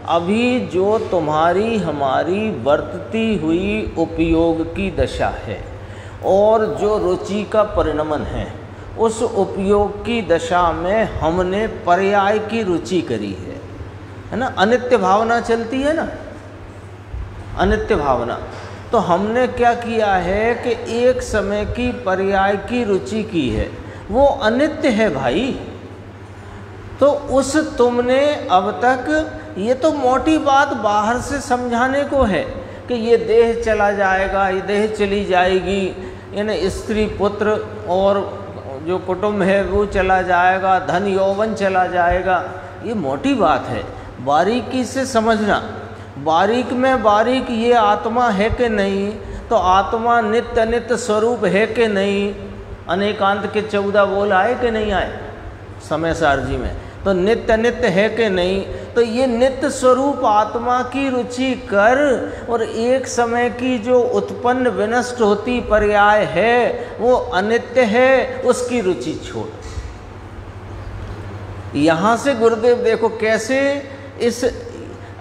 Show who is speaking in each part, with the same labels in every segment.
Speaker 1: अभी जो तुम्हारी हमारी वर्तती हुई उपयोग की दशा है और जो रुचि का परिणमन है, उस उपयोग की दशा में हमने पर्याय की रुचि करी है ना। अनित्य भावना चलती है ना, अनित्य भावना। तो हमने क्या किया है कि एक समय की पर्याय की रुचि की है, वो अनित्य है भाई। तो उस तुमने अब तक, ये तो मोटी बात बाहर से समझाने को है कि ये देह चला जाएगा, ये देह चली जाएगी, यानी स्त्री पुत्र और जो कुटुंब है वो चला जाएगा, धन यौवन चला जाएगा, ये मोटी बात है। बारीकी से समझना, बारीक में बारीक ये आत्मा है कि नहीं, तो आत्मा नित्य अनित्य स्वरूप है कि नहीं। अनेकांत के 14 बोल आए कि नहीं आए समय सारजी में, तो नित्य नित्य है कि नहीं। तो ये नित्य स्वरूप आत्मा की रुचि कर, और एक समय की जो उत्पन्न विनष्ट होती पर्याय है वो अनित्य है, उसकी रुचि छोड़। यहाँ से गुरुदेव देखो कैसे, इस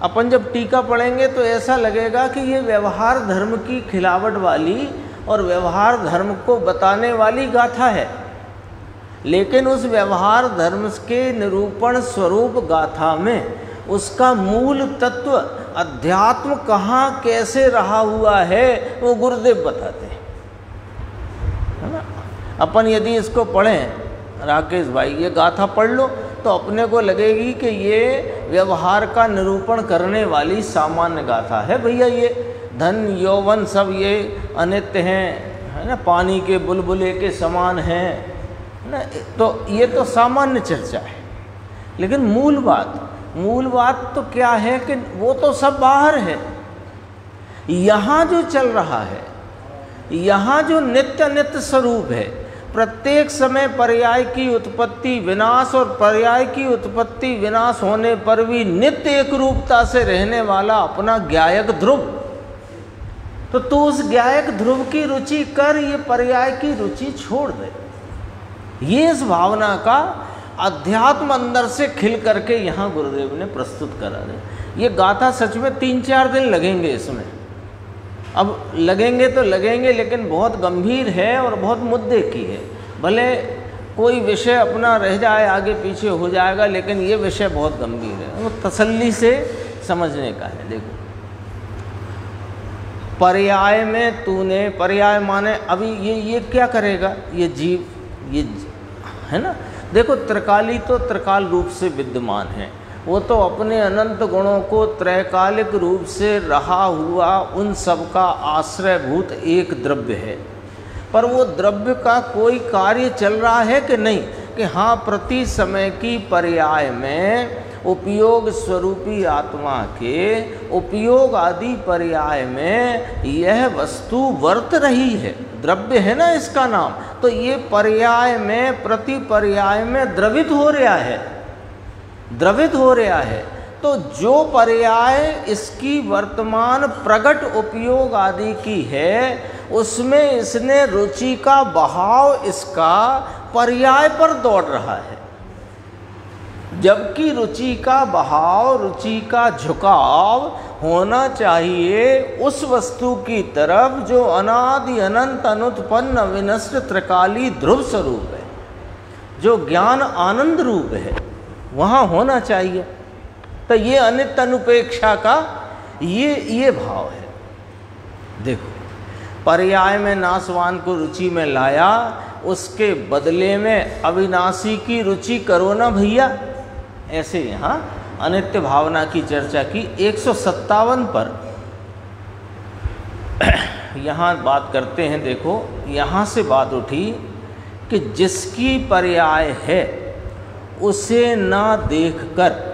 Speaker 1: अपन जब टीका पढ़ेंगे तो ऐसा लगेगा कि ये व्यवहार धर्म की खिलावट वाली और व्यवहार धर्म को बताने वाली गाथा है, लेकिन उस व्यवहार धर्म के निरूपण स्वरूप गाथा में उसका मूल तत्व अध्यात्म कहाँ कैसे रहा हुआ है वो गुरुदेव बताते हैं, है ना। अपन यदि इसको पढ़ें राकेश भाई, ये गाथा पढ़ लो तो अपने को लगेगी कि ये व्यवहार का निरूपण करने वाली सामान्य गाथा है। भैया ये धन यौवन सब ये अनित्य हैं, है ना, पानी के बुलबुले के समान हैं ना, तो ये तो सामान्य चर्चा है। लेकिन मूल बात तो क्या है कि वो तो सब बाहर है। यहाँ जो चल रहा है, यहाँ जो नित्य अनित्य स्वरूप है, प्रत्येक समय पर्याय की उत्पत्ति विनाश और पर्याय की उत्पत्ति विनाश होने पर भी नित्य एक रूपता से रहने वाला अपना ज्ञायक ध्रुव, तो तू उस ज्ञायक ध्रुव की रुचि कर, ये पर्याय की रुचि छोड़ दे। ये इस भावना का अध्यात्म अंदर से खिल करके यहाँ गुरुदेव ने प्रस्तुत करा है। ये गाथा सच में 3-4 दिन लगेंगे इसमें, अब लगेंगे तो लगेंगे, लेकिन बहुत गंभीर है और बहुत मुद्दे की है। भले कोई विषय अपना रह जाए आगे पीछे हो जाएगा, लेकिन ये विषय बहुत गंभीर है, वो तसल्ली से समझने का है। देखो पर्याय में तूने, पर्याय माने अभी ये क्या करेगा, ये जीव, ये है ना। देखो त्रिकाली तो त्रिकाल रूप से विद्यमान है, वो तो अपने अनंत गुणों को त्रैकालिक रूप से रहा हुआ उन सब का आश्रयभूत एक द्रव्य है। पर वो द्रव्य का कोई कार्य चल रहा है कि नहीं, कि हाँ प्रति समय की पर्याय में उपयोग स्वरूपी आत्मा के उपयोग आदि पर्याय में यह वस्तु वर्त रही है, द्रव्य है ना इसका नाम, तो ये पर्याय में प्रति पर्याय में द्रवित हो रहा है, द्रवित हो रहा है। तो जो पर्याय इसकी वर्तमान प्रगट उपयोग आदि की है, उसमें इसने रुचि का बहाव इसका पर्याय पर दौड़ रहा है, जबकि रुचि का बहाव, रुचि का झुकाव होना चाहिए उस वस्तु की तरफ जो अनादि अनंत अनुत्पन्न विनष्ट त्रिकाली ध्रुव स्वरूप है, जो ज्ञान आनंद रूप है, वहाँ होना चाहिए। तो ये अनित्य अनुपेक्षा का ये भाव है। देखो पर्याय में नाशवान को रुचि में लाया, उसके बदले में अविनाशी की रुचि करो ना भैया। ऐसे यहाँ अनित्य भावना की चर्चा की 157 पर यहाँ बात करते हैं। देखो यहाँ से बात उठी कि जिसकी पर्याय है उसे ना देखकर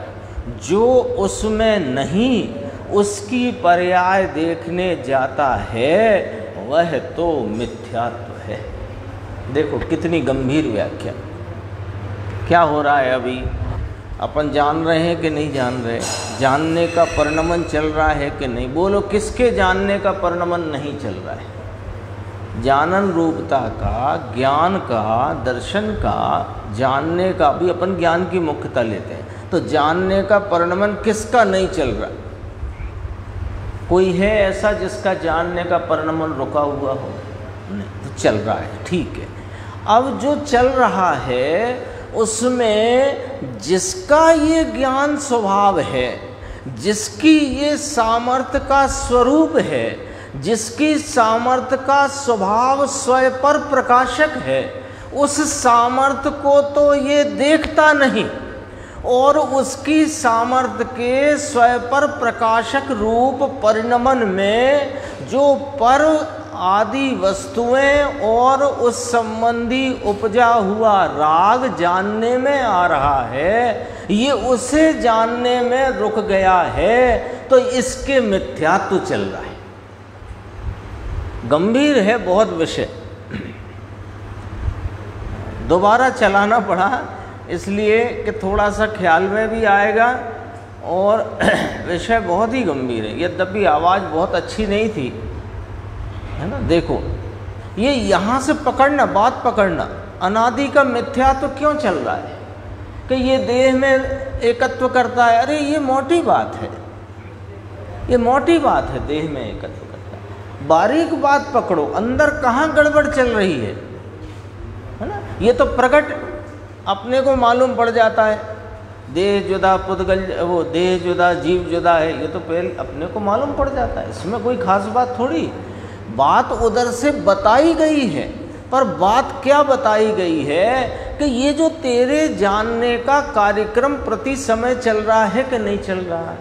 Speaker 1: जो उसमें नहीं उसकी पर्याय देखने जाता है वह तो मिथ्यात्व है। देखो कितनी गंभीर व्याख्या। क्या हो रहा है अभी, अपन जान रहे हैं कि नहीं जान रहे, जानने का परिणमन चल रहा है कि नहीं। बोलो किसके जानने का परिणमन नहीं चल रहा है? जानन रूपता का, ज्ञान का, दर्शन का, जानने का भी अपन ज्ञान की मुख्यता लेते हैं। तो जानने का परिणमन किसका नहीं चल रहा? कोई है ऐसा जिसका जानने का परिणमन रुका हुआ हो? नहीं, तो चल रहा है, ठीक है। अब जो चल रहा है उसमें जिसका ये ज्ञान स्वभाव है, जिसकी ये सामर्थ्य का स्वरूप है, जिसकी सामर्थ्य का स्वभाव स्वयं पर प्रकाशक है, उस सामर्थ्य को तो ये देखता नहीं, और उसकी सामर्थ्य के स्वयं पर प्रकाशक रूप परिणमन में जो पर आदि वस्तुएं और उस संबंधी उपजा हुआ राग जानने में आ रहा है, ये उसे जानने में रुक गया है, तो इसके मिथ्यात्व चल रहा है। गंभीर है बहुत विषय, दोबारा चलाना पड़ा इसलिए कि थोड़ा सा ख्याल में भी आएगा, और विषय बहुत ही गंभीर है। यद्यपि आवाज़ बहुत अच्छी नहीं थी, है ना। देखो, ये यहाँ से पकड़ना, बात पकड़ना, अनादि का मिथ्यात्व क्यों चल रहा है कि ये देह में एकत्व करता है। अरे ये मोटी बात है, ये मोटी बात है, देह में एकत्व करता है। बारीक बात पकड़ो, अंदर कहाँ गड़बड़ चल रही है ना। ये तो प्रकट अपने को मालूम पड़ जाता है, देह जुदा पुद्गल, वो देह जुदा जीव जुदा है, ये तो पहले अपने को मालूम पड़ जाता है, इसमें कोई खास बात थोड़ी। बात उधर से बताई गई है, पर बात क्या बताई गई है कि ये जो तेरे जानने का कार्यक्रम प्रति समय चल रहा है कि नहीं चल रहा है।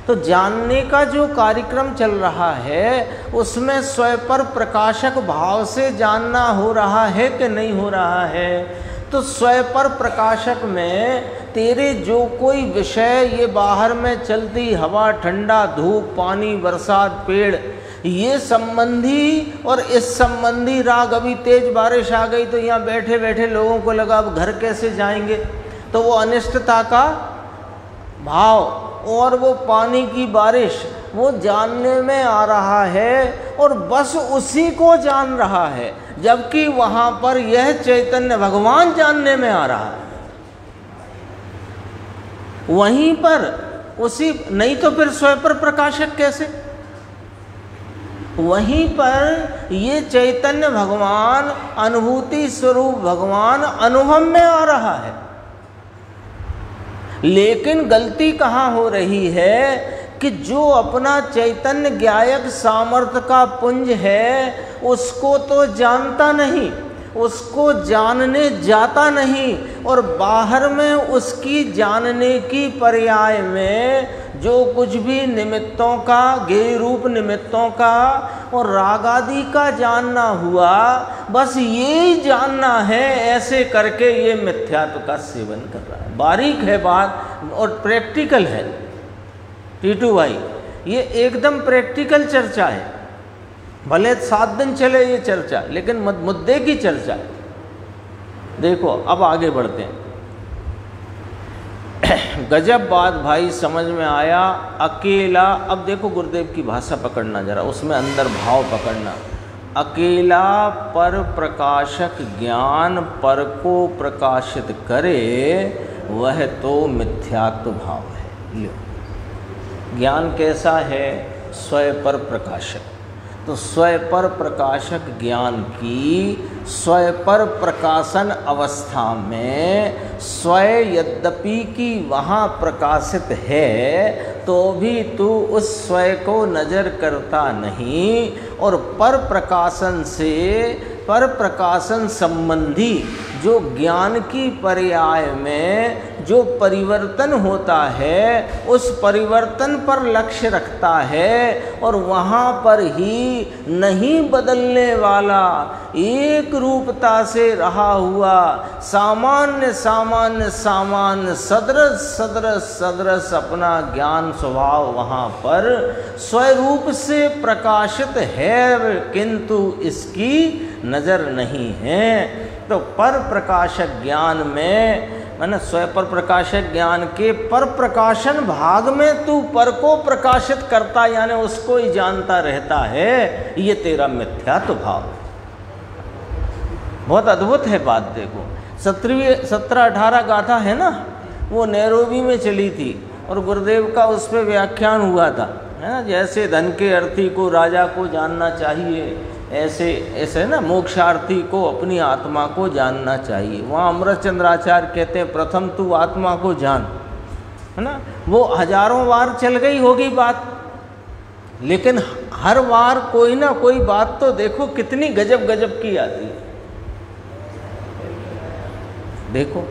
Speaker 1: तो जानने का जो कार्यक्रम चल रहा है उसमें स्वयं पर प्रकाशक भाव से जानना हो रहा है कि नहीं हो रहा है। तो स्वयं पर प्रकाशक में तेरे जो कोई विषय, ये बाहर में चलती हवा, ठंडा धूप, पानी, बरसात, पेड़, ये संबंधी और इस संबंधी राग, अभी तेज बारिश आ गई तो यहाँ बैठे बैठे लोगों को लगा अब घर कैसे जाएंगे, तो वो अनिष्टता का भाव और वो पानी की बारिश वो जानने में आ रहा है, और बस उसी को जान रहा है, जबकि वहाँ पर यह चैतन्य भगवान जानने में आ रहा है। वहीं पर उसी, नहीं तो फिर स्वयं पर प्रकाशक कैसे? वहीं पर ये चैतन्य भगवान, अनुभूति स्वरूप भगवान अनुभव में आ रहा है। लेकिन गलती कहाँ हो रही है कि जो अपना चैतन्य ज्ञायक सामर्थ्य का पुंज है उसको तो जानता नहीं, उसको जानने जाता नहीं, और बाहर में उसकी जानने की पर्याय में जो कुछ भी निमित्तों का, गेय रूप निमित्तों का और राग आदि का जानना हुआ, बस ये ही जानना है, ऐसे करके ये मिथ्यात्व का सेवन कर रहा है। बारीक है बात और प्रैक्टिकल है टीटू भाई, ये एकदम प्रैक्टिकल चर्चा है। भले 7 दिन चले ये चर्चा, लेकिन मुद्दे की चर्चा है। देखो अब आगे बढ़ते हैं। गजब बात भाई, समझ में आया। अकेला, अब देखो गुरुदेव की भाषा पकड़ना जरा, उसमें अंदर भाव पकड़ना। अकेला पर प्रकाशक ज्ञान पर को प्रकाशित करे, वह तो मिथ्यात्व भाव है। लो, ज्ञान कैसा है? स्वयं पर प्रकाशक। तो स्वयं पर प्रकाशक ज्ञान की स्वयं पर प्रकाशन अवस्था में स्वयं यद्यपि कि वहाँ प्रकाशित है, तो भी तू उस स्वयं को नज़र करता नहीं, और पर प्रकाशन से, पर प्रकाशन संबंधी जो ज्ञान की पर्याय में जो परिवर्तन होता है, उस परिवर्तन पर लक्ष्य रखता है, और वहाँ पर ही नहीं बदलने वाला, एक रूपता से रहा हुआ सामान्य सामान्य सामान्य सदृश सदृश सदृश अपना ज्ञान स्वभाव वहाँ पर स्वरूप से प्रकाशित है, किंतु इसकी नज़र नहीं है। तो पर प्रकाशक ज्ञान में, मैंने स्वयं पर प्रकाशक ज्ञान के पर प्रकाशन भाग में तू पर को प्रकाशित करता, यानी उसको ही जानता रहता है, ये तेरा मिथ्यात्व भाव। बहुत अद्भुत है बात। देखो 17-18 गाथा है ना, वो नैरोबी में चली थी और गुरुदेव का उस पर व्याख्यान हुआ था, है ना। जैसे धन के अर्थी को राजा को जानना चाहिए, ऐसे ऐसे ना मोक्षार्थी को अपनी आत्मा को जानना चाहिए। वहाँ अमृतचंद्राचार्य कहते हैं प्रथम तू आत्मा को जान, है ना। वो हजारों बार चल गई होगी बात, लेकिन हर बार कोई ना कोई बात तो देखो कितनी गजब गजब की आती है। देखो,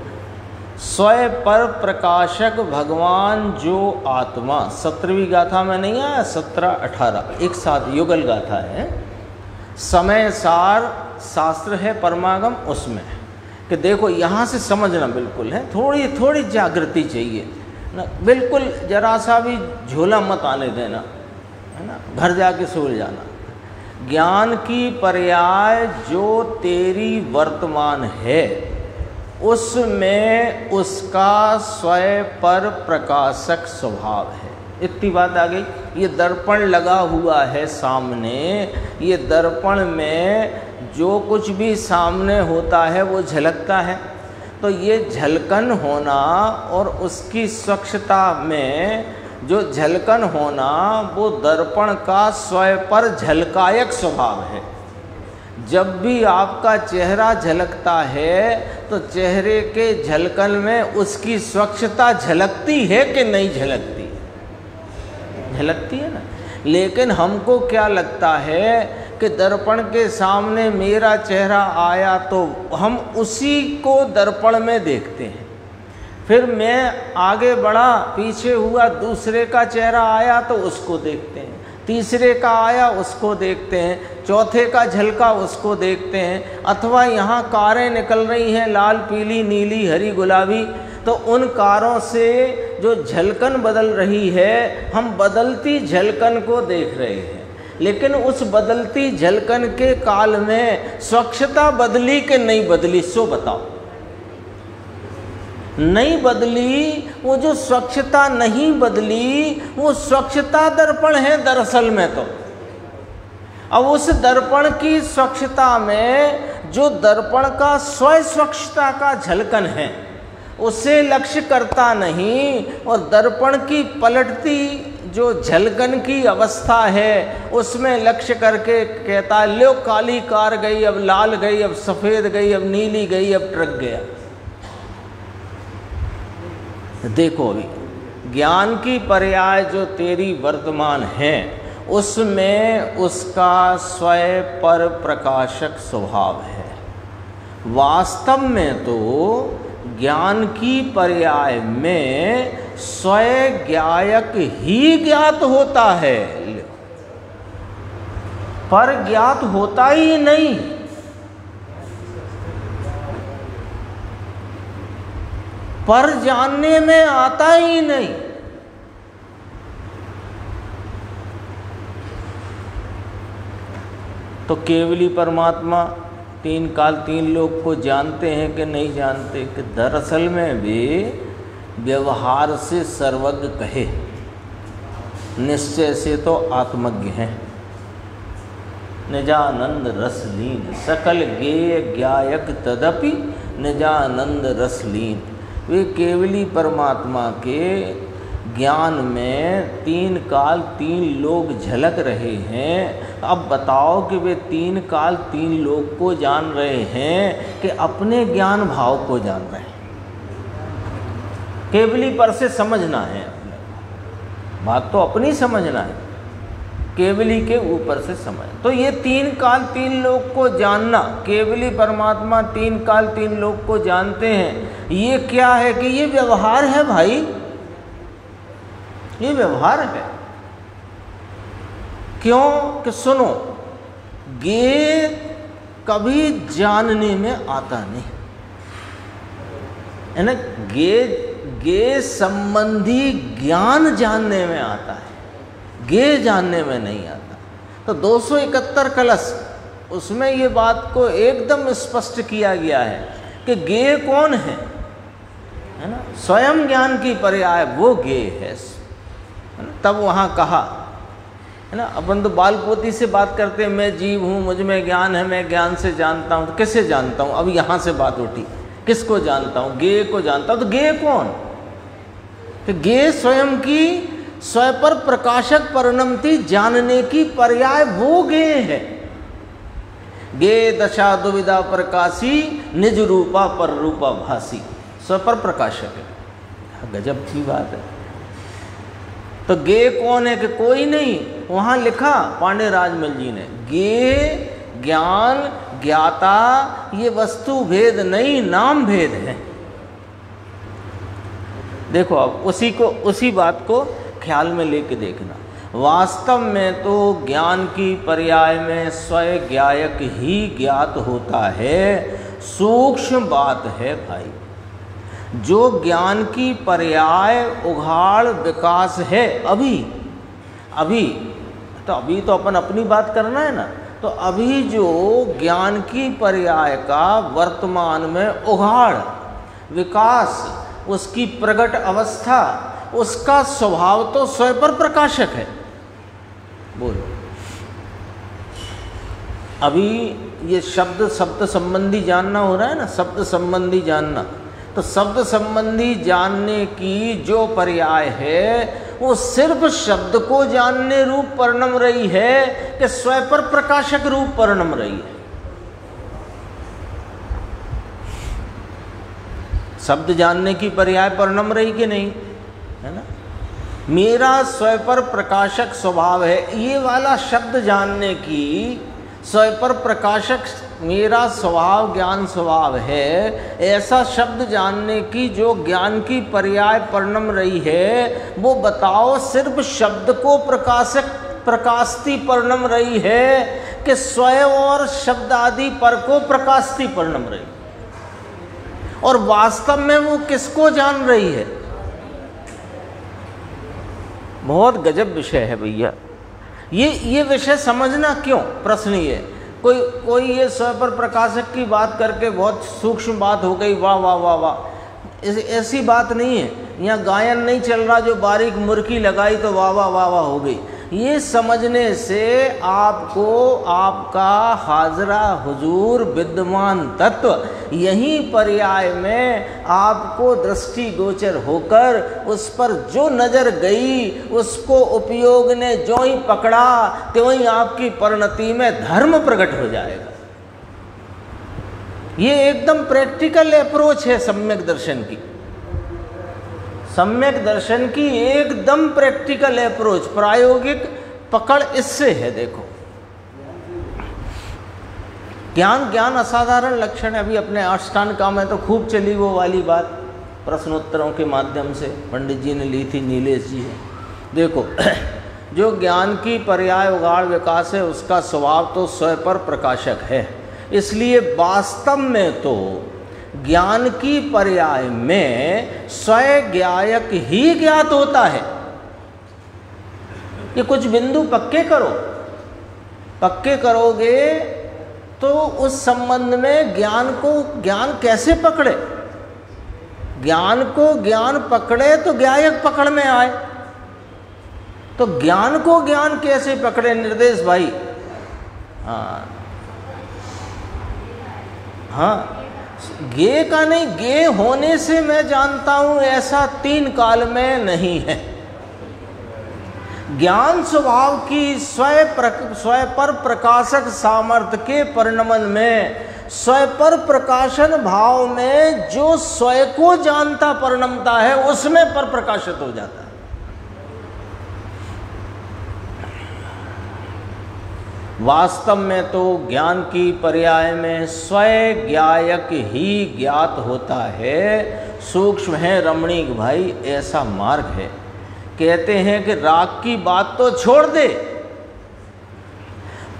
Speaker 1: स्वयं पर प्रकाशक भगवान जो आत्मा, 17वीं गाथा में नहीं आया, 17-18 एक साथ युगल गाथा है। समय सार शास्त्र है परमागम, उसमें कि देखो यहाँ से समझना बिल्कुल है, थोड़ी थोड़ी जागृति चाहिए ना, बिल्कुल जरा सा भी झोला मत आने देना, है ना, घर जाके सो जाना। ज्ञान की पर्याय जो तेरी वर्तमान है, उसमें उसका स्वयं पर प्रकाशक स्वभाव है। इतनी बात आ गई। ये दर्पण लगा हुआ है सामने, ये दर्पण में जो कुछ भी सामने होता है वो झलकता है। तो ये झलकन होना और उसकी स्वच्छता में जो झलकन होना, वो दर्पण का स्वयं पर झलकायक स्वभाव है। जब भी आपका चेहरा झलकता है तो चेहरे के झलकन में उसकी स्वच्छता झलकती है कि नहीं झलकती? झलकती है ना। लेकिन हमको क्या लगता है कि दर्पण के सामने मेरा चेहरा आया तो हम उसी को दर्पण में देखते हैं, फिर मैं आगे बढ़ा, पीछे हुआ, दूसरे का चेहरा आया तो उसको देखते हैं, तीसरे का आया उसको देखते हैं, चौथे का झलका उसको देखते हैं। अथवा यहाँ कारें निकल रही हैं, लाल पीली नीली हरी गुलाबी, तो उन कारों से जो झलकन बदल रही है, हम बदलती झलकन को देख रहे हैं। लेकिन उस बदलती झलकन के काल में स्वच्छता बदली कि नहीं बदली, सो बताओ। नहीं बदली। वो जो स्वच्छता नहीं बदली, वो स्वच्छता दर्पण है दरअसल में। तो अब उस दर्पण की स्वच्छता में जो दर्पण का स्वयं स्वच्छता का झलकन है, उसे लक्ष्य करता नहीं, और दर्पण की पलटती जो झलकन की अवस्था है उसमें लक्ष्य करके कहता है लो काली कार गई, अब लाल गई, अब सफ़ेद गई, अब नीली गई, अब ट्रक गया। देखो अभी ज्ञान की पर्याय जो तेरी वर्तमान है, उसमें उसका स्वयं पर प्रकाशक स्वभाव है। वास्तव में तो ज्ञान की पर्याय में स्वयं ज्ञायक ही ज्ञात होता है, पर ज्ञात होता ही नहीं। पर जानने में आता ही नहीं। तो केवली परमात्मा तीन काल तीन लोग को जानते हैं कि नहीं जानते? कि दरअसल में वे व्यवहार से सर्वज्ञ कहे, निश्चय से तो आत्मज्ञ हैं। निजानंद रसलीन सकल गेय ज्ञायक तदपि निजानंद रसलीन। वे केवली परमात्मा के ज्ञान में तीन काल तीन लोग झलक रहे हैं। अब बताओ कि वे तीन काल तीन लोग को जान रहे हैं कि अपने ज्ञान भाव को जान रहे हैं? केवली पर से समझना है, बात तो अपनी समझना है, केवली के ऊपर से समझ। तो ये तीन काल तीन लोग को जानना, केवली परमात्मा तीन काल तीन लोग को जानते हैं, ये क्या है? कि ये व्यवहार है भाई, ये व्यवहार है। क्यों? कि सुनो, ये कभी जानने में आता नहीं है ना। गे संबंधी ज्ञान जानने में आता है, गे जानने में नहीं आता। तो 271 कलश, उसमें ये बात को एकदम स्पष्ट किया गया है कि गे कौन है ना। स्वयं ज्ञान की पर्याय वो गे है ना। तब वहाँ कहा है ना, अपन तो बाल पोती से बात करते हैं, मैं जीव हूँ, मुझ में ज्ञान है, मैं ज्ञान से जानता हूँ। तो किसे जानता हूँ? अब यहाँ से बात उठी, किसको जानता हूँ? गे को जानता हूँ। तो गे कौन? कि गे स्वयं की स्वयं पर प्रकाशक परिणमति जानने की पर्याय वो गे है। गे दशा दुविधा प्रकाशी निज रूपा पर रूपा भासी, स्वयं पर प्रकाशक है। गजब की बात है। तो गे कौन है कि कोई नहीं, वहां लिखा पांडे राजमल जी ने, गे ज्ञान ज्ञाता ये वस्तु भेद नहीं, नाम भेद है। देखो अब उसी बात को ख्याल में लेके देखना। वास्तव में तो ज्ञान की पर्याय में स्वयं ज्ञायक ही ज्ञात होता है। सूक्ष्म बात है भाई, जो ज्ञान की पर्याय उघाड़ विकास है अभी तो अपन अपनी बात करना है ना। तो अभी जो ज्ञान की पर्याय का वर्तमान में उघाड़ विकास, उसकी प्रकट अवस्था, उसका स्वभाव तो स्वयं पर प्रकाशक है। बोलो, अभी ये शब्द संबंधी जानना हो रहा है ना, शब्द संबंधी जानना। तो शब्द संबंधी जानने की जो पर्याय है वो सिर्फ शब्द को जानने रूप परिणम रही है कि स्वयं पर प्रकाशक रूप परिणम रही है। शब्द जानने की पर्याय परिणम रही कि नहीं, है ना। मेरा स्वयं पर प्रकाशक स्वभाव है, ये वाला शब्द जानने की स्वयं पर प्रकाशक मेरा स्वभाव ज्ञान स्वभाव है, ऐसा शब्द जानने की जो ज्ञान की पर्याय परिणम रही है, वो बताओ सिर्फ शब्द को प्रकाशती परिणम रही है कि स्वयं और शब्द आदि पर को प्रकाशती परिणम रही, और वास्तव में वो किसको जान रही है। बहुत गजब विषय है भैया। ये विषय समझना क्यों, प्रश्न ये, कोई ये स्वयं पर प्रकाशक की बात करके बहुत सूक्ष्म बात हो गई, वाह वाह वाह वाह, ऐसी बात नहीं है। यहाँ गायन नहीं चल रहा जो बारीक मुर्की लगाई तो वाह वाह वाह वाह हो गई। ये समझने से आपको आपका हाजरा हुजूर विद्यमान तत्व यही पर्याय में आपको दृष्टि गोचर होकर उस पर जो नजर गई उसको उपयोग ने जो ही पकड़ा त्यों ही आपकी परिणति में धर्म प्रकट हो जाएगा। ये एकदम प्रैक्टिकल अप्रोच है सम्यक दर्शन की। सम्यक दर्शन की एकदम प्रैक्टिकल अप्रोच, प्रायोगिक पकड़ इससे है। देखो, ज्ञान असाधारण लक्षण है। अभी अपने अष्टांग का में तो खूब चली वो वाली बात, प्रश्नोत्तरों के माध्यम से पंडित जी ने ली थी, नीलेश जी है। देखो, जो ज्ञान की पर्याय उगाड़ विकास है उसका स्वभाव तो स्वयं पर प्रकाशक है, इसलिए वास्तव में तो ज्ञान की पर्याय में स्वयं ज्ञायक ही ज्ञात होता है। ये कुछ बिंदु पक्के करोगे तो उस संबंध में ज्ञान कैसे पकड़े, ज्ञान को ज्ञान पकड़े तो ज्ञायक पकड़ में आए। तो ज्ञान को ज्ञान कैसे पकड़े निर्देश भाई। हाँ, गे का नहीं, गे होने से मैं जानता हूं ऐसा तीन काल में नहीं है। ज्ञान स्वभाव की स्वयं पर प्रकाशक सामर्थ्य के परिणमन में, स्वयं पर प्रकाशन भाव में जो स्वयं को जानता परिणमता है उसमें पर प्रकाशित हो जाता है। वास्तव में तो ज्ञान की पर्याय में स्वयं ज्ञायक ही ज्ञात होता है। सूक्ष्म है रमणीक भाई, ऐसा मार्ग है। कहते हैं कि राग की बात तो छोड़ दे,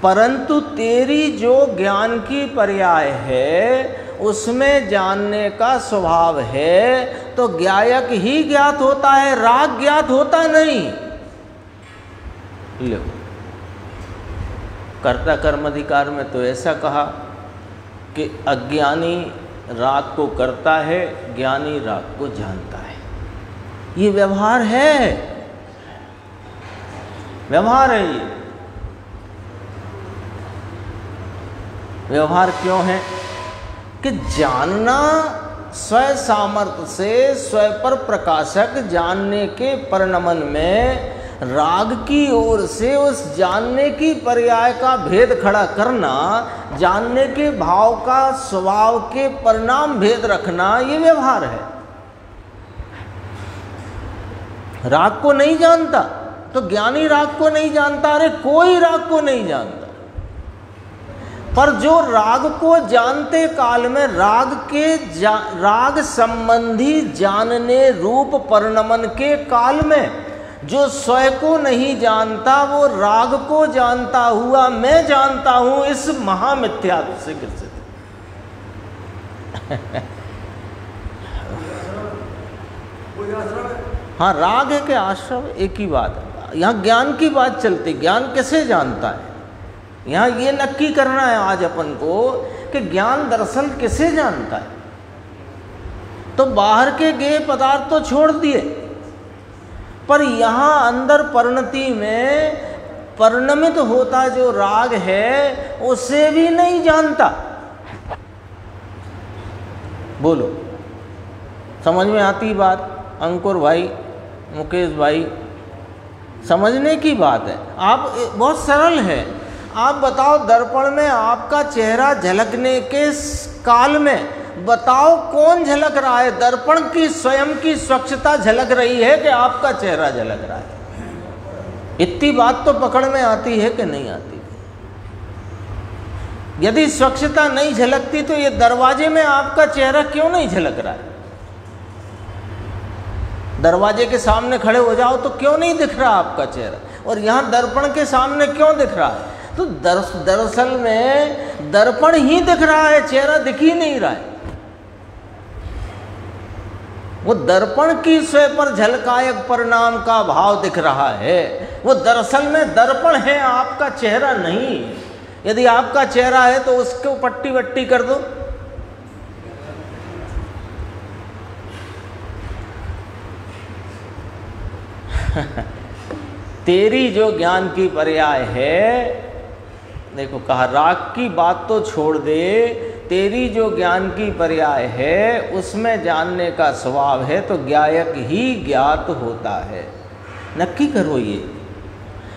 Speaker 1: परंतु तेरी जो ज्ञान की पर्याय है उसमें जानने का स्वभाव है तो ज्ञायक ही ज्ञात होता है, राग ज्ञात होता नहीं। लो, कर्ता कर्म अधिकार में तो ऐसा कहा कि अज्ञानी राग को करता है, ज्ञानी राग को जानता है। ये व्यवहार है, व्यवहार है। ये व्यवहार क्यों है कि जानना स्वयं सामर्थ्य से स्वयं पर प्रकाशक जानने के परिणमन में राग की ओर से उस जानने की पर्याय का भेद खड़ा करना, जानने के भाव का स्वभाव के परिणाम भेद रखना, ये व्यवहार है। राग को नहीं जानता तो ज्ञानी राग को नहीं जानता, अरे कोई राग को नहीं जानता। पर जो राग को जानते काल में राग संबंधी जानने रूप परिणमन के काल में जो स्वयं को नहीं जानता, वो राग को जानता हुआ मैं जानता हूं, इस महामिथ्यात्व से ग्रसित। हाँ, राग है कि आश्रव एक ही बात है। यहाँ ज्ञान की बात चलती, ज्ञान किसे जानता है, यहाँ ये नक्की करना है आज अपन को कि ज्ञान दरअसल किसे जानता है। तो बाहर के गेय पदार्थ तो छोड़ दिए, पर यहाँ अंदर परिणति में परिणमित होता जो राग है उसे भी नहीं जानता। बोलो, समझ में आती बात? अंकुर भाई, मुकेश भाई, समझने की बात है। आप बहुत सरल है। आप बताओ, दर्पण में आपका चेहरा झलकने के काल में बताओ कौन झलक रहा है? दर्पण की स्वयं की स्वच्छता झलक रही है कि आपका चेहरा झलक रहा है? इतनी बात तो पकड़ में आती है कि नहीं आती? यदि स्वच्छता नहीं झलकती तो ये दरवाजे में आपका चेहरा क्यों नहीं झलक रहा है? दरवाजे के सामने खड़े हो जाओ तो क्यों नहीं दिख रहा आपका चेहरा, और यहाँ दर्पण के सामने क्यों दिख रहा है? तो दरअसल में दर्पण ही दिख रहा है, चेहरा दिख ही नहीं रहा है। वो दर्पण की स्वयं पर झलकायक परिणाम का भाव दिख रहा है। वो दरअसल में दर्पण है, आपका चेहरा नहीं। यदि आपका चेहरा है तो उसको पट्टी वट्टी कर दो। तेरी जो ज्ञान की पर्याय है, देखो कहा राग की बात तो छोड़ दे, तेरी जो ज्ञान की पर्याय है उसमें जानने का स्वभाव है, तो ज्ञायक ही ज्ञात होता है। नक्की करो ये,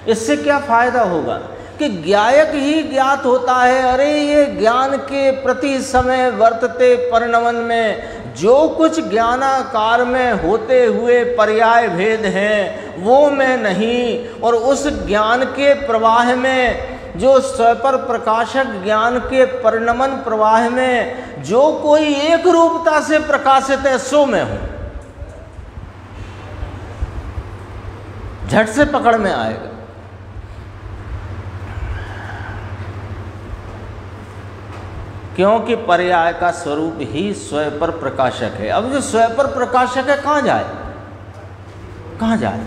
Speaker 1: इससे क्या फायदा होगा कि ज्ञायक ही ज्ञात होता है। अरे ये ज्ञान के प्रति समय वर्तते परिणमन में जो कुछ ज्ञानाकार में होते हुए पर्याय भेद हैं वो मैं नहीं, और उस ज्ञान के प्रवाह में जो स्वपर प्रकाशक ज्ञान के परिणमन प्रवाह में जो कोई एक रूपता से प्रकाशित है सो मैं हूं। झट से पकड़ में आएगा। क्योंकि पर्याय का स्वरूप ही स्वयं पर प्रकाशक है। अब जो स्वयं पर प्रकाशक है कहाँ जाए, कहाँ जाए?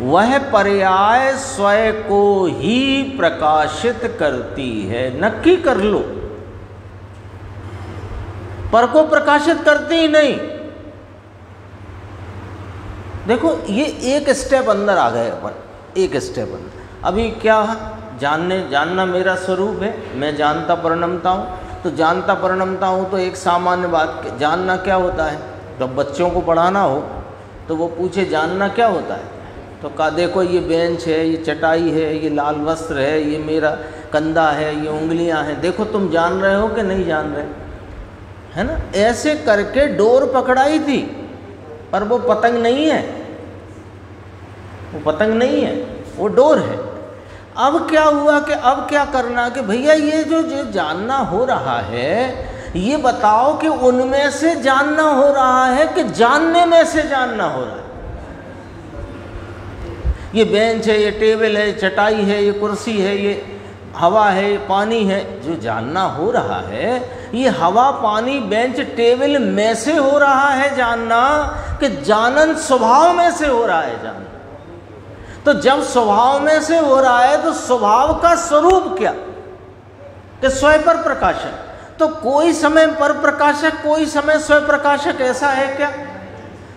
Speaker 1: वह पर्याय स्वयं को ही प्रकाशित करती है। नक्की कर लो, पर को प्रकाशित करती ही नहीं। देखो ये एक स्टेप अंदर आ गए अपन, एक स्टेप अंदर। अभी क्या जानना मेरा स्वरूप है, मैं जानता परिणमता हूँ। तो जानता परिणमता हूँ तो एक सामान्य बात, जानना क्या होता है? तो बच्चों को पढ़ाना हो तो वो पूछे जानना क्या होता है, तो कहा देखो ये बेंच है, ये चटाई है, ये लाल वस्त्र है, ये मेरा कंधा है, ये उंगलियां हैं, देखो तुम जान रहे हो कि नहीं जान रहे, है ना? ऐसे करके डोर पकड़ाई थी, पर वो पतंग नहीं है, वो पतंग नहीं है, वो डोर है। अब क्या हुआ कि अब क्या करना कि भैया ये जो जानना हो रहा है, ये बताओ कि उनमें से जानना हो रहा है कि जानने में से जानना हो रहा है? ये बेंच है, ये टेबल है, चटाई है, ये कुर्सी है, ये हवा है, ये पानी है, जो जानना हो रहा है ये हवा, पानी, बेंच, टेबल में से हो रहा है जानना कि जानन स्वभाव में से हो रहा है जानना? तो जब स्वभाव में से हो रहा है तो स्वभाव का स्वरूप क्या कि स्वयं पर प्रकाशक। तो कोई समय पर प्रकाशक, कोई समय स्वयं प्रकाशक, ऐसा है क्या?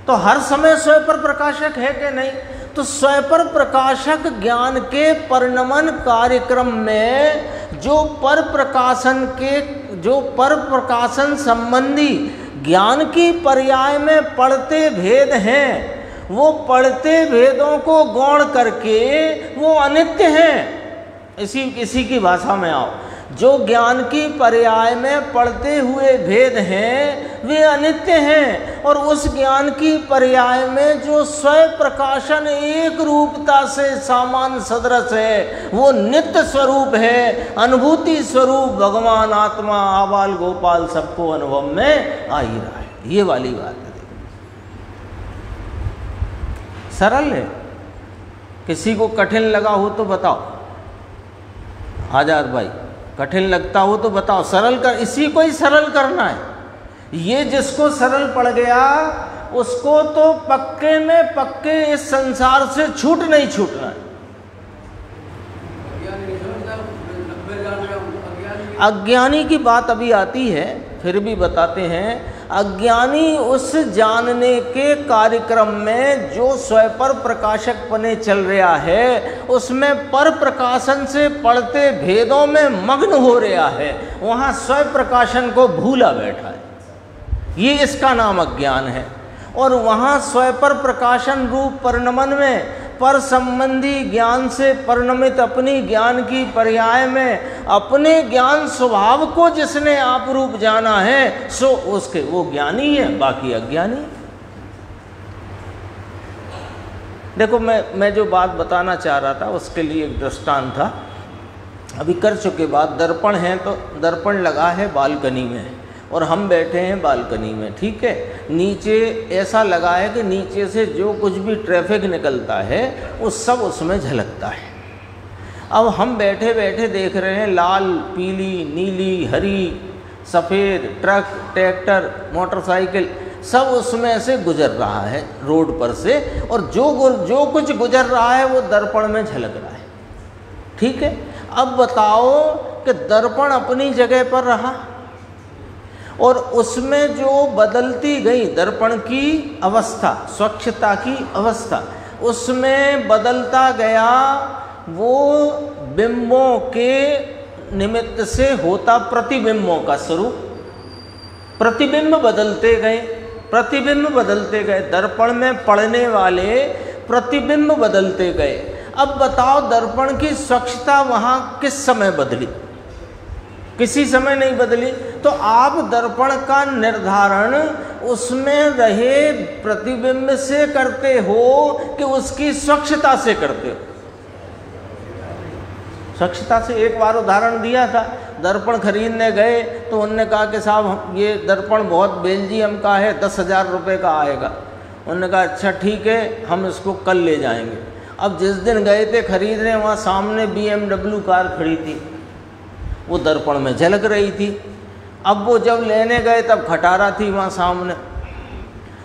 Speaker 1: तो हर समय स्वयं पर प्रकाशक है कि नहीं? तो स्वयं पर प्रकाशक ज्ञान के परिणमन कार्यक्रम में जो पर प्रकाशन के जो पर प्रकाशन संबंधी ज्ञान की पर्याय में पढ़ते भेद हैं, वो पढ़ते भेदों को गौण करके वो अनित्य हैं। इसी की भाषा में आओ, जो ज्ञान की पर्याय में पढ़ते हुए भेद हैं वे अनित्य हैं, और उस ज्ञान की पर्याय में जो स्वयं प्रकाशन एक रूपता से सामान सदृश है वो नित्य स्वरूप है, अनुभूति स्वरूप भगवान आत्मा आबाल गोपाल सबको अनुभव में आ ही रहा है। ये वाली बात है, सरल है। किसी को कठिन लगा हो तो बताओ, आजाद भाई कठिन लगता हो तो बताओ, सरल कर, इसी को ही सरल करना है। ये जिसको सरल पड़ गया उसको तो पक्के में पक्के इस संसार से छूट नहीं छूटना है। अज्ञानी की बात अभी आती है, फिर भी बताते हैं। अज्ञानी उस जानने के कार्यक्रम में जो स्वयं पर प्रकाशक पने चल रहा है उसमें पर प्रकाशन से पढ़ते भेदों में मग्न हो रहा है, वहाँ स्वयं प्रकाशन को भूला बैठा है। ये इसका नाम अज्ञान है। और वहाँ स्वयं पर प्रकाशन रूप परिणमन में पर संबंधी ज्ञान से परिणमित अपनी ज्ञान की पर्याय में अपने ज्ञान स्वभाव को जिसने आप रूप जाना है सो उसके वो ज्ञानी है, बाकी अज्ञानी। देखो मैं जो बात बताना चाह रहा था उसके लिए एक दृष्टांत था, अभी कर चुके बात। दर्पण है तो दर्पण लगा है बालकनी में और हम बैठे हैं बालकनी में, ठीक है। नीचे ऐसा लगा है कि नीचे से जो कुछ भी ट्रैफिक निकलता है वो सब उसमें झलकता है। अब हम बैठे बैठे देख रहे हैं लाल पीली नीली हरी सफ़ेद ट्रक ट्रैक्टर मोटरसाइकिल सब उसमें से गुजर रहा है रोड पर से, और जो कुछ गुजर रहा है वो दर्पण में झलक रहा है, ठीक है। अब बताओ कि दर्पण अपनी जगह पर रहा और उसमें जो बदलती गई दर्पण की अवस्था, स्वच्छता की अवस्था, उसमें बदलता गया वो बिंबों के निमित्त से होता प्रतिबिंबों का स्वरूप। प्रतिबिंब बदलते गए, प्रतिबिंब बदलते गए, दर्पण में पड़ने वाले प्रतिबिंब बदलते गए। अब बताओ दर्पण की स्वच्छता वहाँ किस समय बदली? किसी समय नहीं बदली। तो आप दर्पण का निर्धारण उसमें रहे प्रतिबिंब से करते हो कि उसकी स्वच्छता से करते हो? स्वच्छता से। एक बार उदाहरण दिया था, दर्पण खरीदने गए तो उन्होंने कहा कि साहब ये दर्पण बहुत बेल्जियम का है, 10,000 रुपये का आएगा। उन्होंने कहा अच्छा ठीक है हम इसको कल ले जाएंगे। अब जिस दिन गए थे खरीदने वहाँ सामने BMW कार खड़ी थी, वो दर्पण में झलक रही थी। अब वो जब लेने गए तब खटारा थी वहाँ सामने,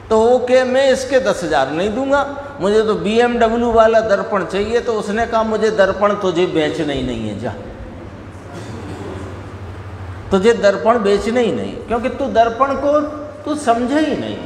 Speaker 1: तो वो कि मैं इसके 10,000 नहीं दूंगा, मुझे तो BMW वाला दर्पण चाहिए। तो उसने कहा मुझे दर्पण तुझे बेचना ही नहीं है, जा तुझे दर्पण बेचना ही नहीं, क्योंकि तू दर्पण को तू समझा ही नहीं।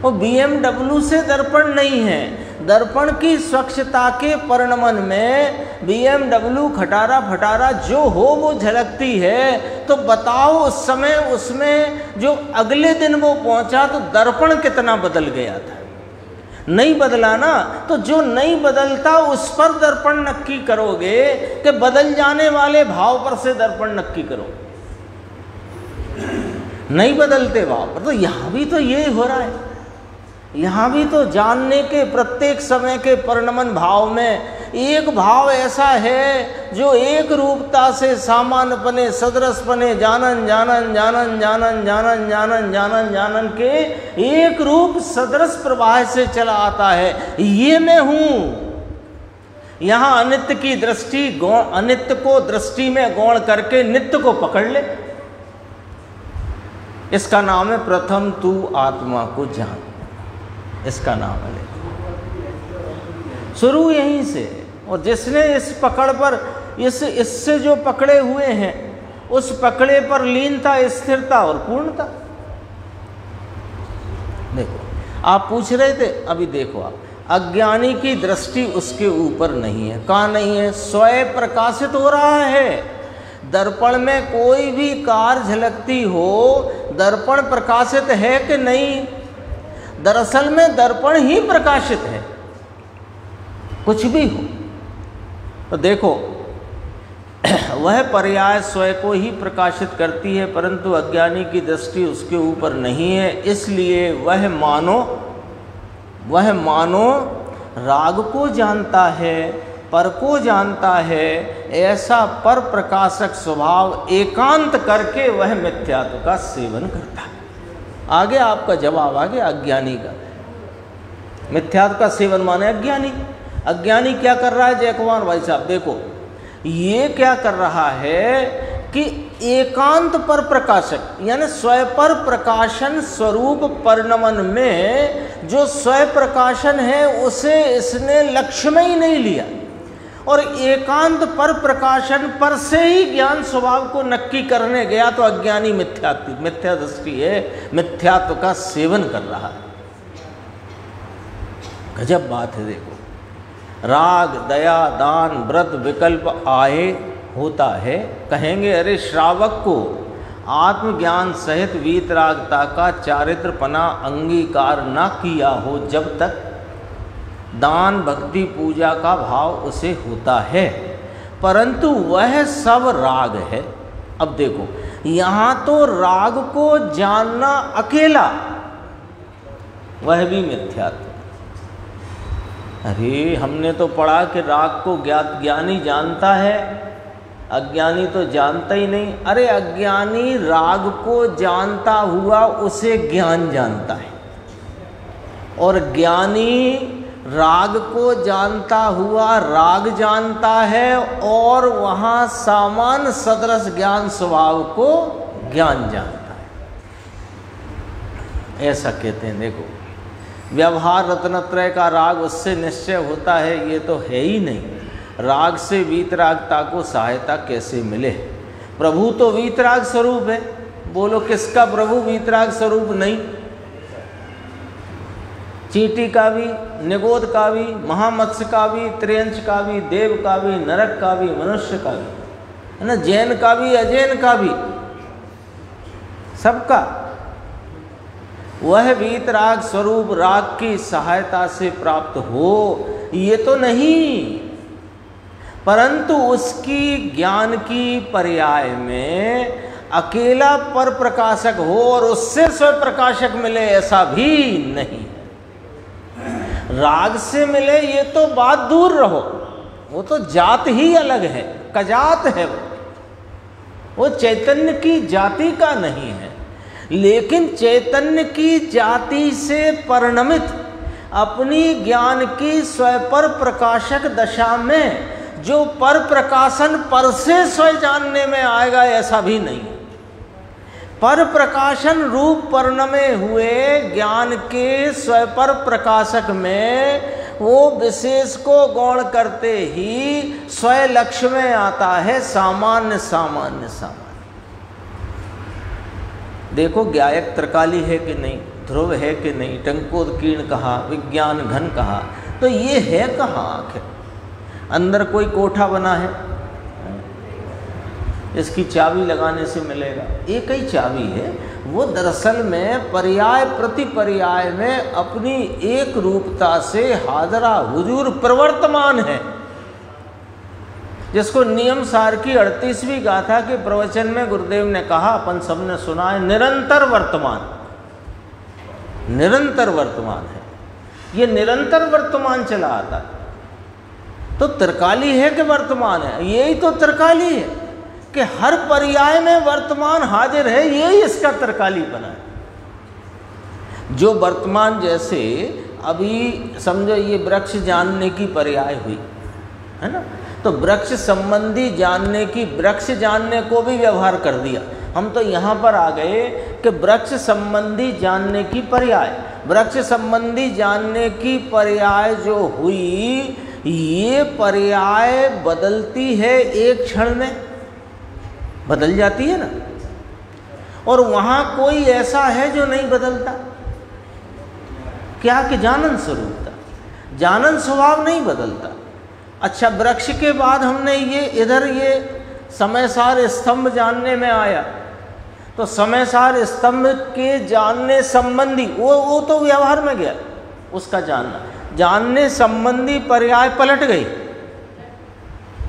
Speaker 1: वो BMW से दर्पण नहीं है, दर्पण की स्वच्छता के परिणमन में BMW खटारा फटारा जो हो वो झलकती है। तो बताओ उस समय उसमें जो अगले दिन वो पहुंचा तो दर्पण कितना बदल गया था? नहीं बदला ना। तो जो नहीं बदलता उस पर दर्पण नक्की करोगे कि बदल जाने वाले भाव पर से दर्पण नक्की करो? नहीं बदलते भाव पर। तो यहाँ भी तो ये हो रहा है, यहाँ भी तो जानने के प्रत्येक समय के परिणमन भाव में एक भाव ऐसा है जो एक रूपता से सामान्यपने सदृशपने जानन जानन जानन जानन जानन जानन जानन जानन के एक रूप सदृश प्रवाह से चला आता है। ये मैं हूँ। यहाँ अनित्य की दृष्टि अनित्य को दृष्टि में गौण करके नित्य को पकड़ ले, इसका नाम है प्रथम तू आत्मा को जान, इसका नाम है। शुरू यहीं से। और जिसने इस पकड़ पर इससे जो पकड़े हुए हैं उस पकड़े पर लीनता स्थिरता और पूर्णता। देखो आप पूछ रहे थे, अभी देखो आप, अज्ञानी की दृष्टि उसके ऊपर नहीं है। कहाँ नहीं है? स्वयं प्रकाशित हो रहा है। दर्पण में कोई भी कार झलकती हो, दर्पण प्रकाशित है कि नहीं? दरअसल में दर्पण ही प्रकाशित है, कुछ भी हो। तो देखो वह पर्याय स्वयं को ही प्रकाशित करती है, परंतु अज्ञानी की दृष्टि उसके ऊपर नहीं है, इसलिए वह मानो राग को जानता है, पर को जानता है। ऐसा पर प्रकाशक स्वभाव एकांत करके वह मिथ्यात्व का सेवन करता है। आगे आपका जवाब आ गया अज्ञानी का। मिथ्यात्व का सेवन माने अज्ञानी। अज्ञानी क्या कर रहा है जयकुमार भाई साहब? देखो ये क्या कर रहा है कि एकांत पर प्रकाशक यानी स्वयं पर प्रकाशन स्वरूप परिणमन में जो स्वयं प्रकाशन है उसे इसने लक्ष्य में ही नहीं लिया, और एकांत पर प्रकाशन पर से ही ज्ञान स्वभाव को नक्की करने गया, तो अज्ञानी मिथ्या दृष्टि है, मिथ्यात्व का सेवन कर रहा है। गजब बात है। देखो राग दया दान व्रत विकल्प आए होता है, कहेंगे अरे श्रावक को आत्मज्ञान सहित वीतरागता का चारित्रपना अंगीकार न किया हो जब तक दान भक्ति पूजा का भाव उसे होता है, परंतु वह सब राग है। अब देखो यहाँ तो राग को जानना अकेला वह भी मिथ्यात्व। अरे हमने तो पढ़ा कि राग को ज्ञानी जानता है, अज्ञानी तो जानता ही नहीं। अरे अज्ञानी राग को जानता हुआ उसे ज्ञान जानता है, और ज्ञानी राग को जानता हुआ राग जानता है, और वहाँ सामान्य सदृश ज्ञान स्वभाव को ज्ञान जानता है। ऐसा कहते हैं। देखो व्यवहार रत्नत्रय का राग उससे निश्चय होता है, ये तो है ही नहीं। राग से वीतरागता को सहायता कैसे मिले? प्रभु तो वीतराग स्वरूप है। बोलो किसका प्रभु वीतराग स्वरूप नहीं? चींटी का भी, निगोद का भी, महामत्स्य का भी, त्रियंच का भी, देव का भी, नरक का भी, मनुष्य का भी, है ना, जैन का भी, अजैन का भी, सबका वह वीतराग स्वरूप राग की सहायता से प्राप्त हो ये तो नहीं, परंतु उसकी ज्ञान की पर्याय में अकेला पर प्रकाशक हो और उससे स्वयं प्रकाशक मिले ऐसा भी नहीं। राग से मिले ये तो बात दूर रहो, वो तो जात ही अलग है, कजात है, वो चैतन्य की जाति का नहीं है। लेकिन चैतन्य की जाति से परिणमित अपनी ज्ञान की स्वयं पर प्रकाशक दशा में जो पर प्रकाशन पर से स्वयं जानने में आएगा ऐसा भी नहीं। पर प्रकाशन रूप परिणमे हुए ज्ञान के स्वयं पर प्रकाशक में वो विशेष को गौण करते ही स्वयं लक्ष्य में आता है सामान्य सामान्य सामान्य। देखो गायक त्रिकाली है कि नहीं, ध्रुव है कि नहीं, टंकोदकीर्ण कहा, विज्ञान घन कहा, तो ये है कहाँ आखिर? अंदर कोई कोठा बना है, इसकी चाबी लगाने से मिलेगा, एक ही चाबी है। वो दरअसल में पर्याय प्रति पर्याय में अपनी एक रूपता से हाजरा हुजूर प्रवर्तमान है, जिसको नियम सार की 38वीं गाथा के प्रवचन में गुरुदेव ने कहा, अपन सबने सुना है, निरंतर वर्तमान, निरंतर वर्तमान है। ये निरंतर वर्तमान चला आता है, तो त्रिकाली है कि वर्तमान है? यही तो त्रिकाली है कि हर पर्याय में वर्तमान हाजिर है, यही इसका त्रिकाली बना है। जो वर्तमान, जैसे अभी समझो ये वृक्ष जानने की पर्याय हुई है ना, तो वृक्ष संबंधी जानने की, वृक्ष जानने को भी व्यवहार कर दिया। हम तो यहाँ पर आ गए कि वृक्ष संबंधी जानने की पर्याय, वृक्ष संबंधी जानने की पर्याय जो हुई, ये पर्याय बदलती है, एक क्षण में बदल जाती है ना, और वहाँ कोई ऐसा है जो नहीं बदलता। क्या कि जानन स्वरूपता, जानन स्वभाव नहीं बदलता। अच्छा, वृक्ष के बाद हमने ये इधर ये समय सार स्तंभ जानने में आया, तो समय सार स्तंभ के जानने संबंधी वो तो व्यवहार में गया, उसका जानने संबंधी पर्याय पलट गई,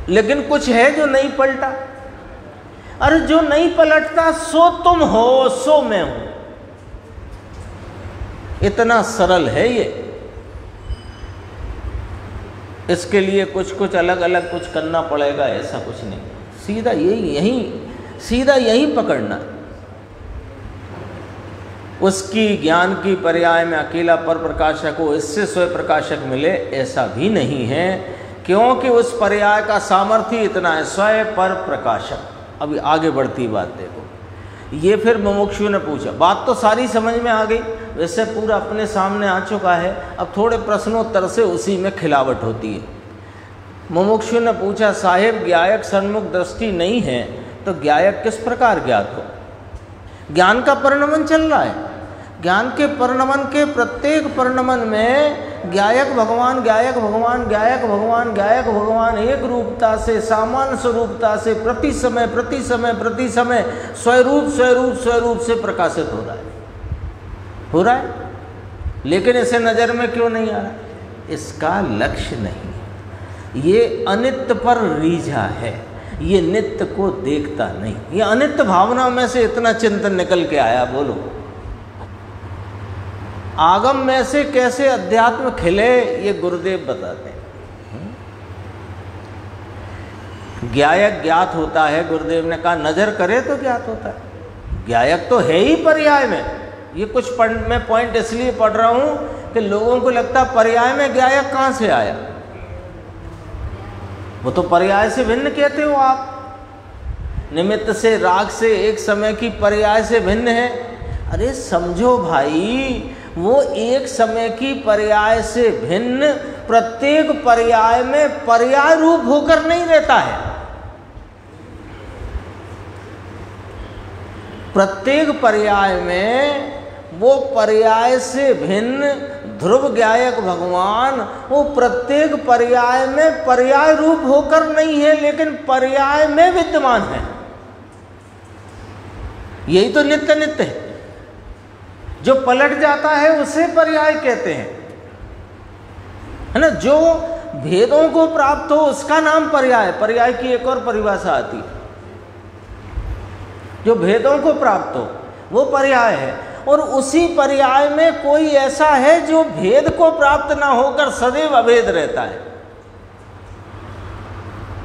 Speaker 1: लेकिन कुछ है जो नहीं पलटा। अरे जो नहीं पलटता सो तुम हो, सो मैं हूं, इतना सरल है ये। इसके लिए कुछ अलग अलग कुछ करना पड़ेगा, ऐसा कुछ नहीं, सीधा यही पकड़ना। उसकी ज्ञान की पर्याय में अकेला पर प्रकाशक हो, इससे स्वयं प्रकाशक मिले, ऐसा भी नहीं है, क्योंकि उस पर्याय का सामर्थ्य इतना है, स्वयं पर प्रकाशक। अभी आगे बढ़ती बात देखो, ये फिर मुमुक्षु ने पूछा, बात तो सारी समझ में आ गई, वैसे पूरा अपने सामने आ चुका है, अब थोड़े प्रश्नों से उसी में खिलावट होती है। मुमुक्षु ने पूछा, साहेब ज्ञायक सन्मुख दृष्टि नहीं है तो ज्ञायक किस प्रकार ज्ञात हो? ज्ञान का परिणमन चल रहा है, ज्ञान के परिणमन के प्रत्येक परिणमन में ज्ञायक भगवान, ज्ञायक भगवान, ज्ञायक भगवान, ज्ञायक भगवान एक रूपता से, सामान्य स्वरूपता से प्रति समय स्वरूप से प्रकाशित हो रहा है, लेकिन इसे नज़र में क्यों नहीं आ रहा? इसका लक्ष्य नहीं, ये अनित्य पर रीझा है, ये नित्य को देखता नहीं। ये अनित्य भावना में से इतना चिंतन निकल के आया, बोलो आगम में से कैसे अध्यात्म खिले, ये गुरुदेव बताते हैं। ज्ञायक ज्ञात होता है, गुरुदेव ने कहा नजर करे तो ज्ञात होता है, ज्ञायक तो है ही पर्याय में। ये कुछ मैं पॉइंट इसलिए पढ़ रहा हूं कि लोगों को लगता पर्याय में ज्ञायक कहां से आया, वो तो पर्याय से भिन्न कहते हो आप, निमित्त से, राग से, एक समय की पर्याय से भिन्न है। अरे समझो भाई, वो एक समय की पर्याय से भिन्न प्रत्येक पर्याय में पर्याय रूप होकर नहीं रहता है। प्रत्येक पर्याय में वो पर्याय से भिन्न ध्रुव ज्ञायक भगवान, वो प्रत्येक पर्याय में पर्याय रूप होकर नहीं है, लेकिन पर्याय में विद्यमान है। यही तो नित्य नित्य है, जो पलट जाता है उसे पर्याय कहते हैं, है ना। जो भेदों को प्राप्त हो उसका नाम पर्याय। पर्याय की एक और परिभाषा आती है, जो भेदों को प्राप्त हो वो पर्याय है, और उसी पर्याय में कोई ऐसा है जो भेद को प्राप्त ना होकर सदैव अभेद रहता है,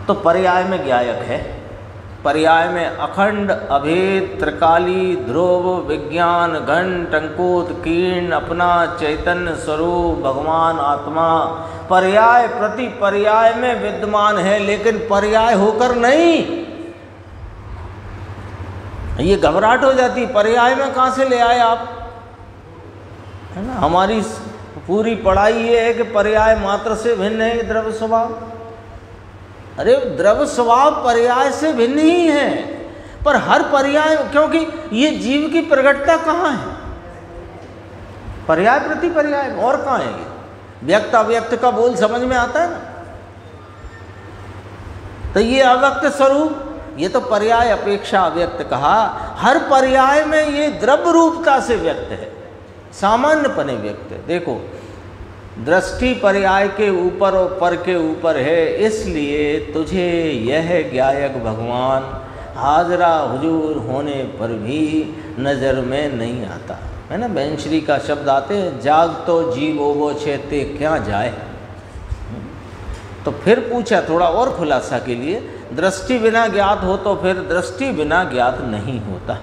Speaker 1: तो पर्याय में ज्ञायक है। पर्याय में अखंड, अभेद, त्रिकाली, ध्रुव, विज्ञान, घन, टंकोत, कीर्ण, अपना, चैतन्य स्वरूप, भगवान, आत्मा, पर्याय प्रति पर्याय में विद्यमान है, लेकिन पर्याय होकर नहीं। ये घबराहट हो जाती, पर्याय में कहाँ से ले आए आप, है ना। हमारी पूरी पढ़ाई ये है कि पर्याय मात्र से भिन्न है द्रव्य स्वभाव। अरे द्रव्य स्वभाव पर्याय से भिन्न ही है, पर हर पर्याय, क्योंकि ये जीव की प्रगटता कहाँ है, पर्याय प्रति पर्याय, और कहाँ है ये? व्यक्त अव्यक्त का बोल समझ में आता है ना। तो ये अव्यक्त स्वरूप, ये तो पर्याय अपेक्षा अव्यक्त कहा, हर पर्याय में ये द्रव्य रूपता से व्यक्त है, सामान्य पने व्यक्त है। देखो दृष्टि पर्याय के ऊपर और पर के ऊपर है, इसलिए तुझे यह ज्ञायक भगवान हाजरा हुजूर होने पर भी नज़र में नहीं आता, है ना। बैंश्री का शब्द आते हैं, जाग तो जीवो वो छेते क्या जाए। तो फिर पूछा थोड़ा और खुलासा के लिए, दृष्टि बिना ज्ञात हो तो फिर दृष्टि बिना ज्ञात नहीं होता।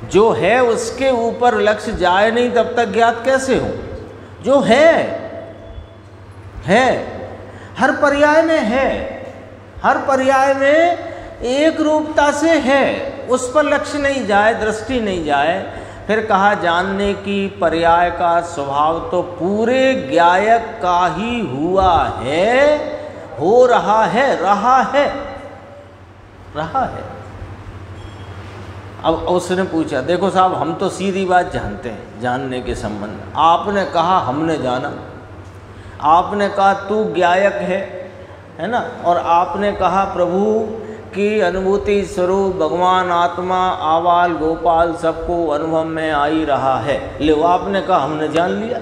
Speaker 1: जो है उसके ऊपर लक्ष्य जाए नहीं तब तक ज्ञात कैसे हो? जो है हर पर्याय में है, हर पर्याय में एक रूपता से है, उस पर लक्ष्य नहीं जाए, दृष्टि नहीं जाए। फिर कहा जानने की पर्याय का स्वभाव तो पूरे ज्ञायक का ही हुआ है, हो रहा है, रहा है। अब उसने पूछा, देखो साहब हम तो सीधी बात जानते हैं जानने के संबंध में, आपने कहा हमने जाना, आपने कहा तू ज्ञायक है ना, और आपने कहा प्रभु की अनुभूति स्वरूप भगवान आत्मा आवाल गोपाल सबको अनुभव में आ ही रहा है। ले वो आपने कहा हमने जान लिया,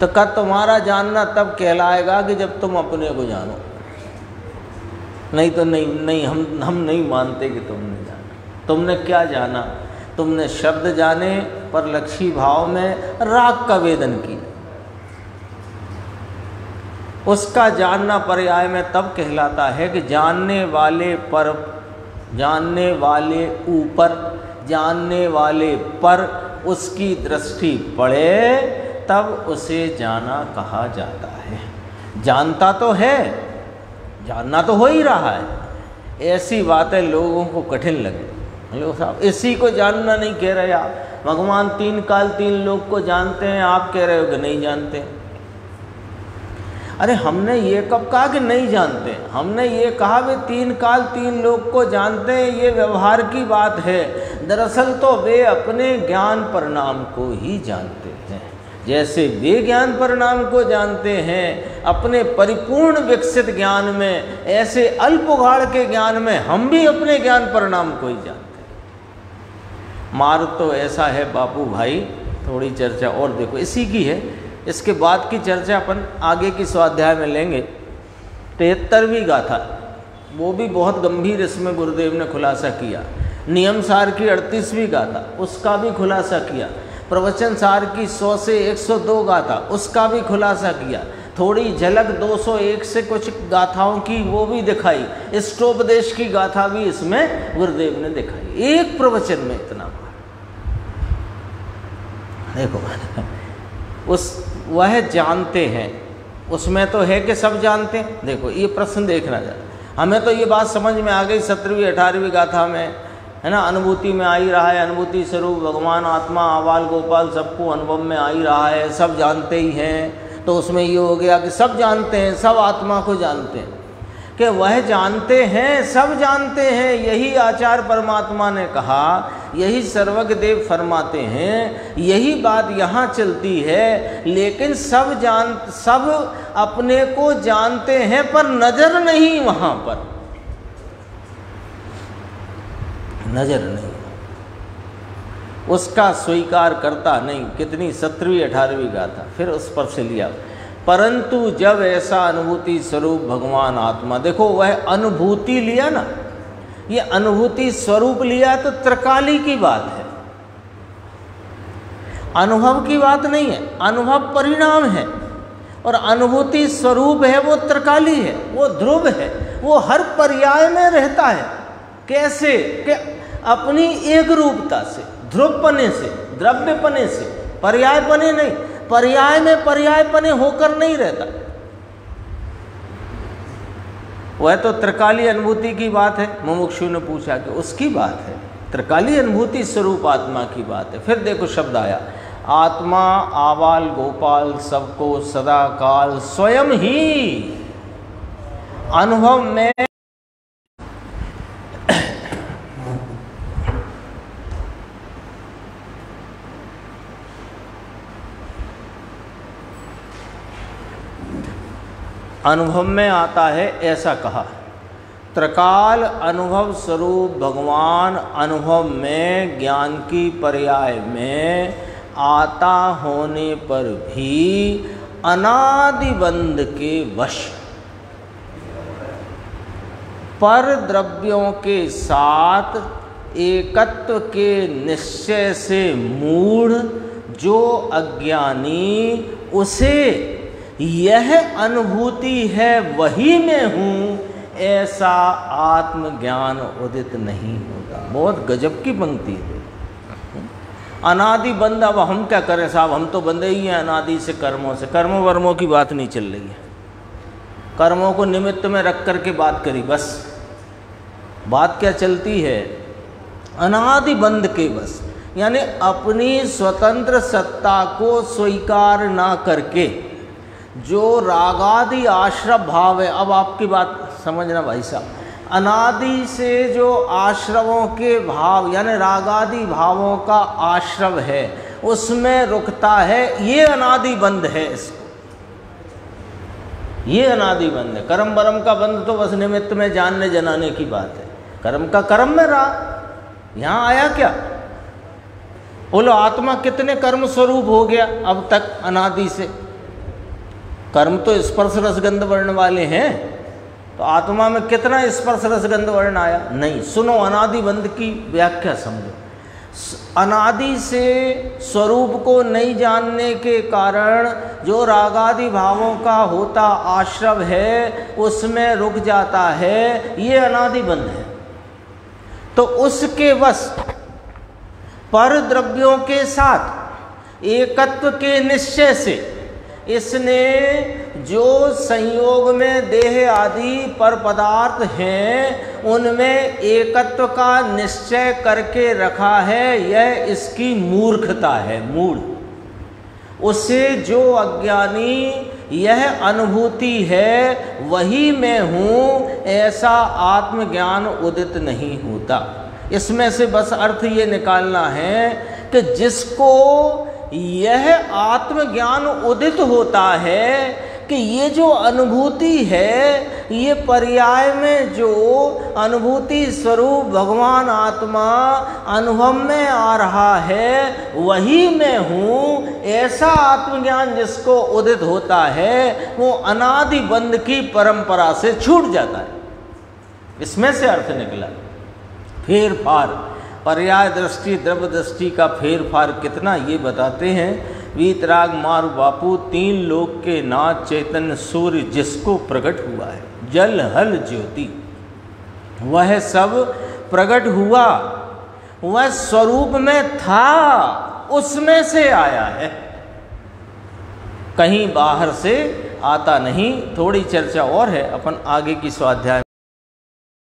Speaker 1: तो क्या तुम्हारा जानना तब कहलाएगा कि जब तुम अपने को जानो, नहीं तो नहीं हम नहीं मानते कि तुमने जाना। तुमने क्या जाना? तुमने शब्द जाने पर लक्ष्मी भाव में राग का वेदन किया। उसका जानना पर्याय में तब कहलाता है कि जानने वाले पर, जानने वाले ऊपर, जानने वाले पर उसकी दृष्टि पड़े तब उसे जाना कहा जाता है। जानता तो है, जानना तो हो ही रहा है। ऐसी बातें लोगों को कठिन लगे। हेलो साहब, इसी को जानना नहीं कह रहे आप। भगवान तीन काल तीन लोग को जानते हैं, आप कह रहे हो कि नहीं जानते। अरे हमने ये कब कहा कि नहीं जानते? हमने ये कहा वे तीन काल तीन लोग को जानते हैं, ये व्यवहार की बात है। दरअसल तो वे अपने ज्ञान परिणाम को ही जानते हैं। जैसे वे ज्ञान परिणाम को जानते हैं अपने परिपूर्ण विकसित ज्ञान में, ऐसे अल्प उघाड़ के ज्ञान में हम भी अपने ज्ञान परिणाम को ही जानते हैं। मार्ग तो ऐसा है बापू भाई, थोड़ी चर्चा और देखो इसी की है। इसके बाद की चर्चा अपन आगे की स्वाध्याय में लेंगे। 73वीं गाथा, वो भी बहुत गंभीर इसमें गुरुदेव ने खुलासा किया। नियम सार की 38वीं गाथा, उसका भी खुलासा किया। प्रवचन सार की 100 से 102 गाथा, उसका भी खुलासा किया। थोड़ी झलक 201 से कुछ गाथाओं की वो भी दिखाई। इष्टोपदेश की गाथा भी इसमें गुरुदेव ने दिखाई, एक प्रवचन में इतना। देखो वह जानते हैं, उसमें तो है कि सब जानते हैं। देखो ये प्रश्न देखना चाहिए हमें। तो ये बात समझ में आ गई 17वीं 18वीं गाथा में, है ना, अनुभूति में आ ही रहा है। अनुभूति स्वरूप भगवान आत्मा आवाल गोपाल सबको अनुभव में आ ही रहा है, सब जानते ही हैं। तो उसमें ये हो गया कि सब जानते हैं, सब आत्मा को जानते हैं, कि वह जानते हैं, सब जानते हैं। यही आचार्य परमात्मा ने कहा, यही सर्वज्ञ देव फरमाते हैं, यही बात यहाँ चलती है। लेकिन सब अपने को जानते हैं पर नजर नहीं, वहाँ पर नजर नहीं, उसका स्वीकार करता नहीं। कितनी 17वीं 18वीं गाथा, फिर उस पर से लिया। परंतु जब ऐसा अनुभूति स्वरूप भगवान आत्मा, देखो वह अनुभूति लिया ना, ये अनुभूति स्वरूप लिया तो त्रिकाली की बात है, अनुभव की बात नहीं है। अनुभव परिणाम है और अनुभूति स्वरूप है, वो त्रिकाली है, वो ध्रुव है, वो हर पर्याय में रहता है। कैसे? कि अपनी एक रूपता से, ध्रुवपने से, द्रव्यपने से, पर्यायपने नहीं, पर्याय में पर्यायपने होकर नहीं रहता। वह तो त्रिकाली अनुभूति की बात है। मुमुक्षु ने पूछा कि उसकी बात है, त्रिकाली अनुभूति स्वरूप आत्मा की बात है। फिर देखो शब्द आया, आत्मा आवाल गोपाल सबको सदा काल स्वयं ही अनुभव में अनुभव में आता है, ऐसा कहा। त्रिकाल अनुभव स्वरूप भगवान अनुभव में ज्ञान की पर्याय में आता होने पर भी अनादिबंध के वश पर द्रव्यों के साथ एकत्व के निश्चय से मूढ़ जो अज्ञानी, उसे यह अनुभूति है वही मैं हूँ, ऐसा आत्मज्ञान उदित नहीं होता। बहुत गजब की पंक्ति है। अनादि बंद, अब हम क्या करें साहब, हम तो बंधे ही हैं अनादि से, कर्मों से। कर्मों वर्मों की बात नहीं चल रही है, कर्मों को निमित्त में रख करके बात करी बस। बात क्या चलती है? अनादि बंध के बस, यानी अपनी स्वतंत्र सत्ता को स्वीकार ना करके जो रागादि आश्रव भाव है। अब आपकी बात समझना भाई साहब, अनादि से जो आश्रवों के भाव यानी रागादि भावों का आश्रव है, उसमें रुकता है, ये अनादि बंध है। इसको ये अनादि बंध है। कर्म बरम का बंध तो बस निमित्त में जानने जनाने की बात है, कर्म का कर्म में रहा, यहाँ आया क्या? बोलो आत्मा कितने कर्म स्वरूप हो गया अब तक अनादि से? कर्म तो स्पर्श रसगंध वर्ण वाले हैं, तो आत्मा में कितना स्पर्श रसगंध वर्ण आया? नहीं। सुनो अनादि बंध की व्याख्या समझो। अनादि से स्वरूप को नहीं जानने के कारण जो रागादि भावों का होता आश्रव है उसमें रुक जाता है, ये अनादि बंध है। तो उसके वश पर द्रव्यों के साथ एकत्व के निश्चय से इसने जो संयोग में देह आदि पर पदार्थ हैं उनमें एकत्व का निश्चय करके रखा है। यह इसकी मूर्खता है, मूढ़। उसे जो अज्ञानी यह अनुभूति है वही मैं हूँ ऐसा आत्मज्ञान उदित नहीं होता। इसमें से बस अर्थ ये निकालना है कि जिसको यह आत्मज्ञान उदित होता है कि ये जो अनुभूति है, ये पर्याय में जो अनुभूति स्वरूप भगवान आत्मा अनुभव में आ रहा है वही मैं हूँ, ऐसा आत्मज्ञान जिसको उदित होता है वो अनादि बंध की परंपरा से छूट जाता है। इसमें से अर्थ निकला। फेर फार, पर्याय दृष्टि द्रव्य दृष्टि का फेर फार कितना ये बताते हैं। वीतराग मार बापू, तीन लोक के नाथ चैतन्य सूर्य जिसको प्रकट हुआ है, जल हल ज्योति, वह सब प्रकट हुआ, वह स्वरूप में था, उसमें से आया है, कहीं बाहर से आता नहीं। थोड़ी चर्चा और है, अपन आगे की स्वाध्याय